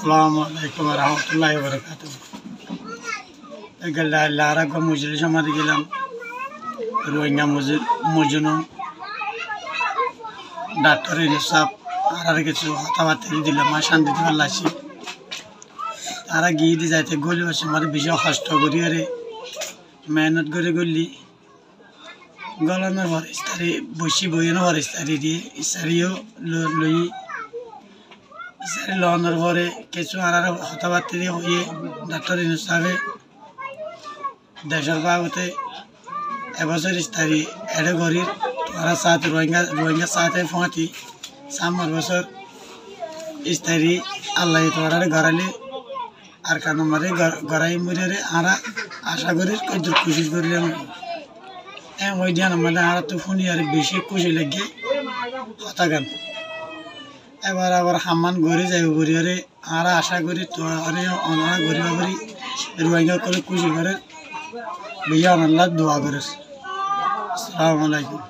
আসসালামুআলাইকুম রহমতুল্লাহি ওয়া বারাকাতুহু। লারা গো মজলিস সমাধি গেলাম রোহিঙ্গা মজনু ডাক্তার ইনসাফ আর কিছু কথাবার্তা দিলাম মা শান্তিতে পারলাছি তারা গিয়ে দিয়ে যাইতে গলি বসে আমার ভীষণ কষ্ট করি আরে মেহনত করে গলি গলানোর পর ইস্তারি বসি বইয়ের পর ইস্তারি দিয়ে ইস্তারিও লই ইসারে লওয়ানোর পরে কিছু আর কথাবার্তা দিয়ে হয়ে ডাক্তার ইনসাফে দেশের বাবতে এবছর ইস্তারি এড়ে গরির তোরা সাথে রোহিঙ্গা সাথে ফাঁতি সামর বছর ইস্তারি আল্লাহ তোরা গড়ালে আর কানো মারে গড়াই মরে আরা আশা করি কোশিশ করি ওই দিন আমাদের আরা তো শুনি আর বেশি খুশি লাগে কথা গান এবার আবার হামান ঘরে যাইব ঘুরে আর আশা করি তো অনারা ঘুরিব করি রোহিঙ্গা করে খুশি করে বিয়া আল্লাহ দোয়া করে। আসসালামু আলাইকুম।